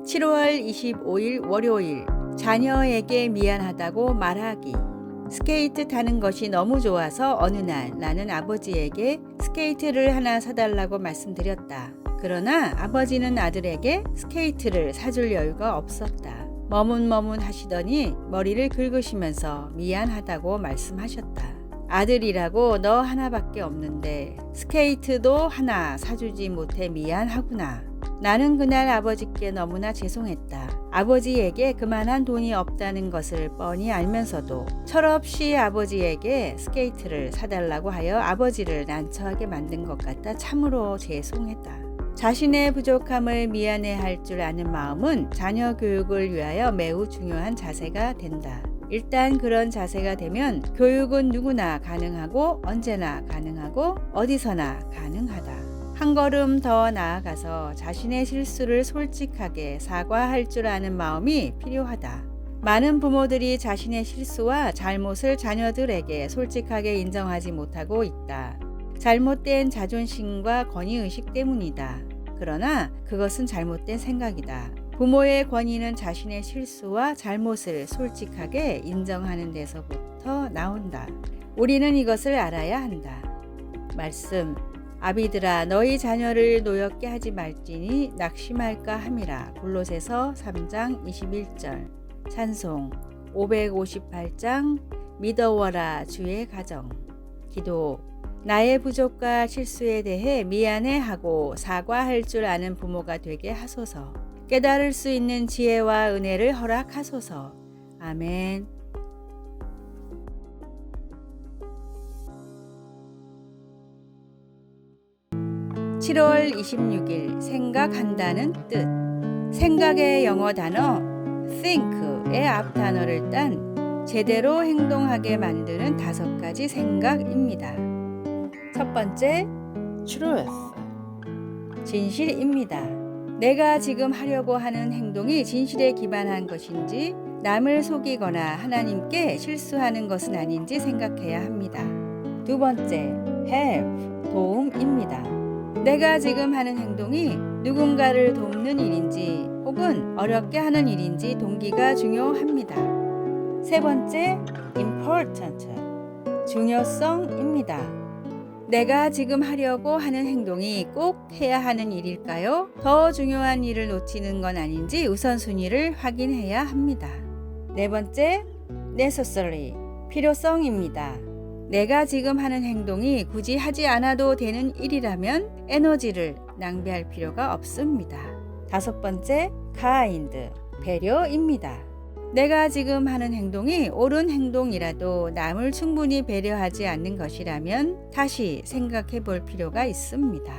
7월 25일 월요일, 자녀에게 미안하다고 말하기. 스케이트 타는 것이 너무 좋아서 어느 날 나는 아버지에게 스케이트를 하나 사달라고 말씀드렸다. 그러나 아버지는 아들에게 스케이트를 사줄 여유가 없었다. 머문머문 하시더니 머리를 긁으시면서 미안하다고 말씀하셨다. 아들이라고 너 하나밖에 없는데 스케이트도 하나 사주지 못해 미안하구나. 나는 그날 아버지께 너무나 죄송했다. 아버지에게 그만한 돈이 없다는 것을 뻔히 알면서도 철없이 아버지에게 스케이트를 사달라고 하여 아버지를 난처하게 만든 것 같아 참으로 죄송했다. 자신의 부족함을 미안해할 줄 아는 마음은 자녀 교육을 위하여 매우 중요한 자세가 된다. 일단 그런 자세가 되면 교육은 누구나 가능하고 언제나 가능하고 어디서나 가능하다. 한 걸음 더 나아가서 자신의 실수를 솔직하게 사과할 줄 아는 마음이 필요하다. 많은 부모들이 자신의 실수와 잘못을 자녀들에게 솔직하게 인정하지 못하고 있다. 잘못된 자존심과 권위의식 때문이다. 그러나 그것은 잘못된 생각이다. 부모의 권위는 자신의 실수와 잘못을 솔직하게 인정하는 데서부터 나온다. 우리는 이것을 알아야 한다. 말씀, 아비들아 너희 자녀를 노엽게 하지 말지니 낙심할까 함이라. 골로새서 3장 21절. 찬송 558장 믿어워라 주의 가정. 기도, 나의 부족과 실수에 대해 미안해하고 사과할 줄 아는 부모가 되게 하소서. 깨달을 수 있는 지혜와 은혜를 허락하소서. 아멘. (7월 26일) 생각한다는 뜻. 생각의 영어 단어 think의 앞 단어를 딴 제대로 행동하게 만드는 5가지 생각입니다. 첫 번째, truth. 진실입니다. 내가 지금 하려고 하는 행동이 진실에 기반한 것인지 남을 속이거나 하나님께 실수하는 것은 아닌지 생각해야 합니다. 두 번째, help. 도움입니다. 내가 지금 하는 행동이 누군가를 돕는 일인지 혹은 어렵게 하는 일인지 동기가 중요합니다. 세 번째, important. 중요성입니다. 내가 지금 하려고 하는 행동이 꼭 해야 하는 일일까요? 더 중요한 일을 놓치는 건 아닌지 우선순위를 확인해야 합니다. 네 번째, necessary. 필요성입니다. 내가 지금 하는 행동이 굳이 하지 않아도 되는 일이라면 에너지를 낭비할 필요가 없습니다. 다섯 번째, kind. 배려입니다. 내가 지금 하는 행동이 옳은 행동이라도 남을 충분히 배려하지 않는 것이라면 다시 생각해 볼 필요가 있습니다.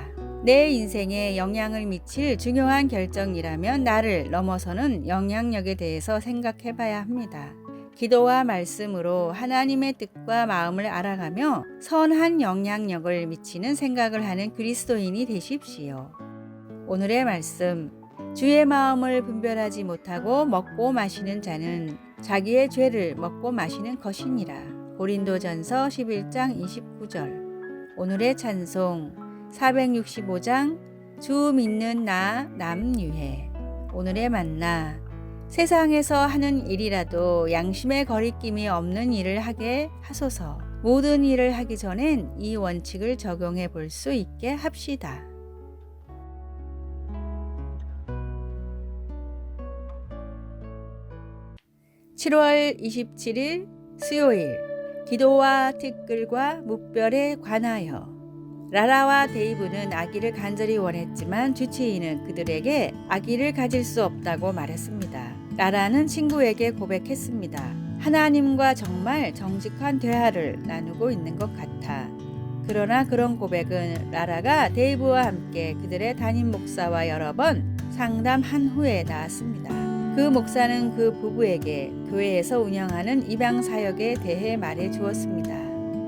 내 인생에 영향을 미칠 중요한 결정이라면 나를 넘어서는 영향력에 대해서 생각해 봐야 합니다. 기도와 말씀으로 하나님의 뜻과 마음을 알아가며 선한 영향력을 미치는 생각을 하는 그리스도인이 되십시오. 오늘의 말씀, 주의 마음을 분별하지 못하고 먹고 마시는 자는 자기의 죄를 먹고 마시는 것이니라. 고린도전서 11장 29절. 오늘의 찬송 465장 주 믿는 나 남유해. 오늘의 만나, 세상에서 하는 일이라도 양심의 거리낌이 없는 일을 하게 하소서. 모든 일을 하기 전엔 이 원칙을 적용해 볼 수 있게 합시다. (7월 27일) 수요일, 기도와 티끌과 무별에 관하여. 라라와 데이브는 아기를 간절히 원했지만 주치의는 그들에게 아기를 가질 수 없다고 말했습니다. 라라는 친구에게 고백했습니다. 하나님과 정말 정직한 대화를 나누고 있는 것 같아. 그러나 그런 고백은 라라가 데이브와 함께 그들의 담임 목사와 여러 번 상담한 후에 나왔습니다. 그 목사는 그 부부에게 교회에서 운영하는 입양 사역에 대해 말해 주었습니다.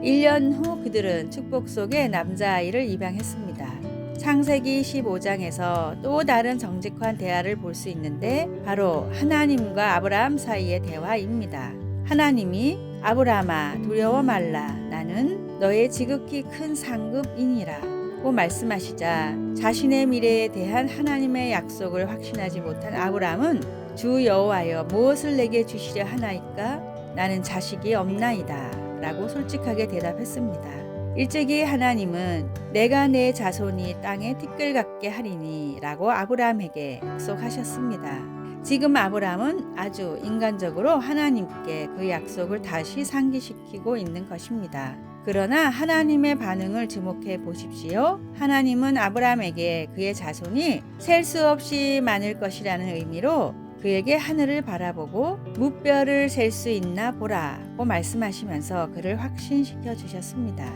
1년 후 그들은 축복 속에 남자아이를 입양했습니다. 창세기 15장에서 또 다른 정직한 대화를 볼 수 있는데 바로 하나님과 아브라함 사이의 대화입니다. 하나님이 아브라함아 두려워 말라. 나는 너의 지극히 큰 상급이니라. 고 말씀하시자 자신의 미래에 대한 하나님의 약속을 확신하지 못한 아브라함은 주 여호와여 무엇을 내게 주시려 하나이까? 나는 자식이 없나이다 라고 솔직하게 대답했습니다. 일찍이 하나님은 내가 내 자손이 땅에 티끌 같게 하리니 라고 아브라함에게 약속하셨습니다. 지금 아브라함은 아주 인간적으로 하나님께 그 약속을 다시 상기시키고 있는 것입니다. 그러나 하나님의 반응을 주목해 보십시오. 하나님은 아브라함에게 그의 자손이 셀 수 없이 많을 것이라는 의미로 그에게 하늘을 바라보고 무뼈를 셀 수 있나 보라고 말씀하시면서 그를 확신시켜 주셨습니다.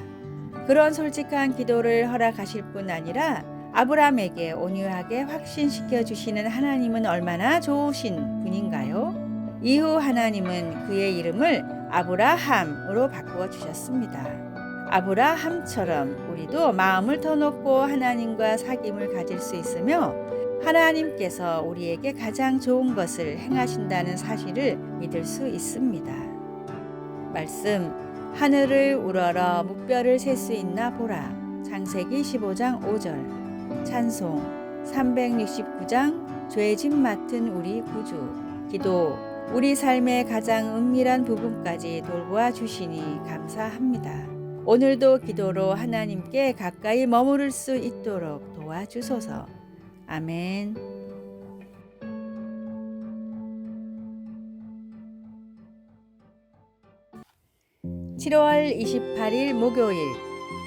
그런 솔직한 기도를 허락하실 뿐 아니라 아브라함에게 온유하게 확신시켜 주시는 하나님은 얼마나 좋으신 분인가요? 이후 하나님은 그의 이름을 아브라함으로 바꾸어 주셨습니다. 아브라함처럼 우리도 마음을 터놓고 하나님과 사귐을 가질 수 있으며 하나님께서 우리에게 가장 좋은 것을 행하신다는 사실을 믿을 수 있습니다. 말씀, 하늘을 우러러 무뼈를 셀 수 있나 보라. 창세기 15장 5절. 찬송 369장 죄짐 맡은 우리 구주. 기도, 우리 삶의 가장 은밀한 부분까지 돌보아 주시니 감사합니다. 오늘도 기도로 하나님께 가까이 머무를 수 있도록 도와주소서. 아멘. 7월 28일 목요일.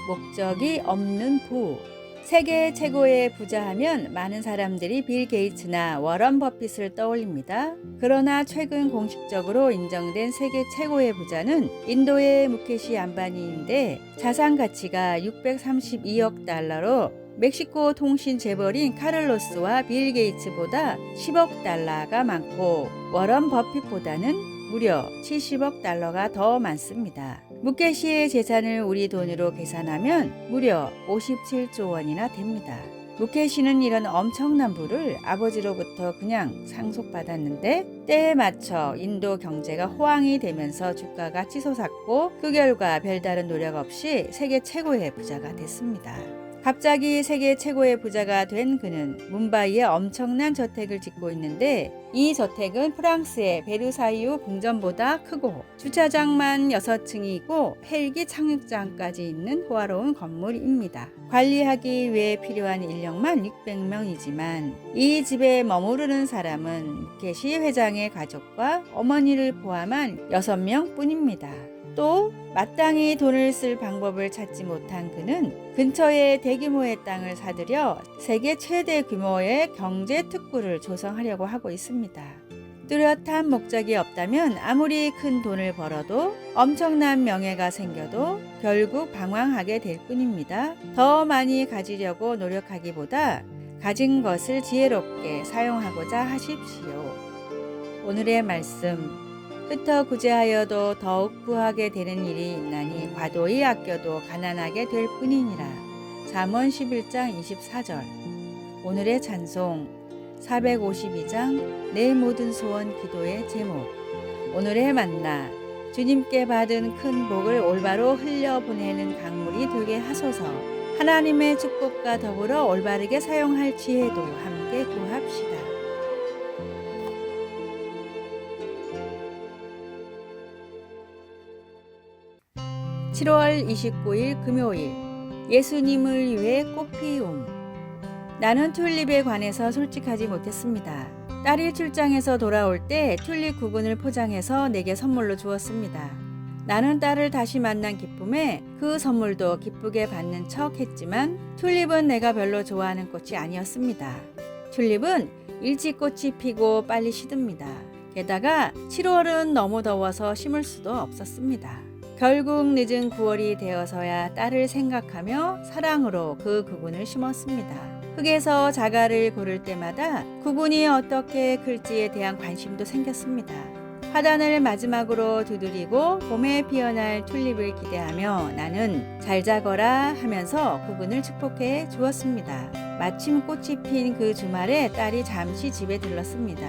목적이 없는 부. 세계 최고의 부자하면 많은 사람들이 빌 게이츠나 워런 버핏을 떠올립니다. 그러나 최근 공식적으로 인정된 세계 최고의 부자는 인도의 무케시 암바니인데 자산 가치가 632억 달러로 멕시코 통신 재벌인 카를로스와 빌 게이츠보다 10억 달러가 많고 워런 버핏보다는 무려 70억 달러가 더 많습니다. 무케시의 재산을 우리 돈으로 계산하면 무려 57조 원이나 됩니다. 무케시는 이런 엄청난 부를 아버지로부터 그냥 상속받았는데 때에 맞춰 인도 경제가 호황이 되면서 주가가 치솟았고 그 결과 별다른 노력 없이 세계 최고의 부자가 됐습니다. 갑자기 세계 최고의 부자가 된 그는 뭄바이에 엄청난 저택을 짓고 있는데 이 저택은 프랑스의 베르사유 궁전보다 크고 주차장만 6층이고 헬기 착륙장까지 있는 호화로운 건물입니다. 관리하기 위해 필요한 인력만 600명이지만 이 집에 머무르는 사람은 무케시 회장의 가족과 어머니를 포함한 6명 뿐입니다. 또 마땅히 돈을 쓸 방법을 찾지 못한 그는 근처에 대규모의 땅을 사들여 세계 최대 규모의 경제 특구를 조성하려고 하고 있습니다. 뚜렷한 목적이 없다면 아무리 큰 돈을 벌어도 엄청난 명예가 생겨도 결국 방황하게 될 뿐입니다. 더 많이 가지려고 노력하기보다 가진 것을 지혜롭게 사용하고자 하십시오. 오늘의 말씀, 흩어 구제하여도 더욱 부하게 되는 일이 있나니 과도히 아껴도 가난하게 될 뿐이니라. 잠언 11장 24절. 오늘의 찬송 452장 내 모든 소원 기도의 제목. 오늘의 만나, 주님께 받은 큰 복을 올바로 흘려보내는 강물이 되게 하소서. 하나님의 축복과 더불어 올바르게 사용할 지혜도 함께 구합시다. (7월 29일) 금요일. 예수님을 위해 꽃피움. 나는 튤립에 관해서 솔직하지 못했습니다. 딸이 출장에서 돌아올 때 튤립 구근을 포장해서 내게 선물로 주었습니다. 나는 딸을 다시 만난 기쁨에 그 선물도 기쁘게 받는 척 했지만 튤립은 내가 별로 좋아하는 꽃이 아니었습니다. 튤립은 일찍 꽃이 피고 빨리 시듭니다. 게다가 7월은 너무 더워서 심을 수도 없었습니다. 결국 늦은 9월이 되어서야 딸을 생각하며 사랑으로 그 구근을 심었습니다. 흙에서 자갈을 고를 때마다 구근이 어떻게 클지에 대한 관심도 생겼습니다. 화단을 마지막으로 두드리고 봄에 피어날 튤립을 기대하며 나는 잘 자거라 하면서 구근을 축복해 주었습니다. 마침 꽃이 핀 그 주말에 딸이 잠시 집에 들렀습니다.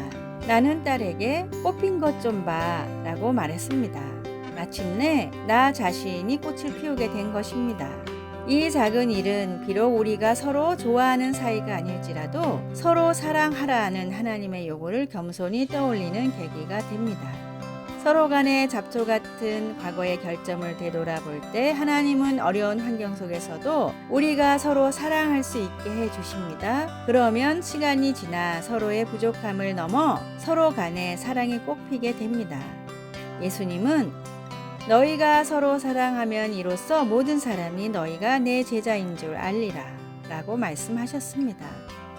나는 딸에게 꽃 핀 것 좀 봐 라고 말했습니다. 마침내 나 자신이 꽃을 피우게 된 것입니다. 이 작은 일은 비록 우리가 서로 좋아하는 사이가 아닐지라도 서로 사랑하라는 하나님의 요구를 겸손히 떠올리는 계기가 됩니다. 서로 간의 잡초 같은 과거의 결점을 되돌아볼 때 하나님은 어려운 환경 속에서도 우리가 서로 사랑할 수 있게 해 주십니다. 그러면 시간이 지나 서로의 부족함을 넘어 서로 간의 사랑이 꽃피게 됩니다. 예수님은 너희가 서로 사랑하면 이로써 모든 사람이 너희가 내 제자인 줄 알리라 라고 말씀하셨습니다.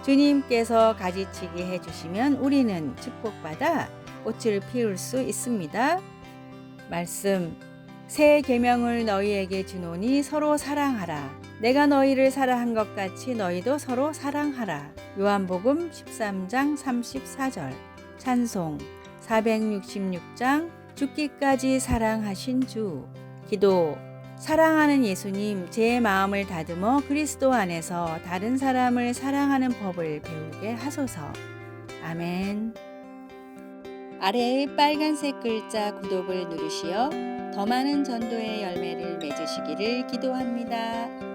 주님께서 가지치기 해주시면 우리는 축복받아 꽃을 피울 수 있습니다. 말씀, 새 계명을 너희에게 주노니 서로 사랑하라. 내가 너희를 사랑한 것 같이 너희도 서로 사랑하라. 요한복음 13장 34절. 찬송 466장 죽기까지 사랑하신 주. 기도, 사랑하는 예수님, 제 마음을 다듬어 그리스도 안에서 다른 사람을 사랑하는 법을 배우게 하소서. 아멘. 아래의 빨간색 글자 구독을 누르시어 더 많은 전도의 열매를 맺으시기를 기도합니다.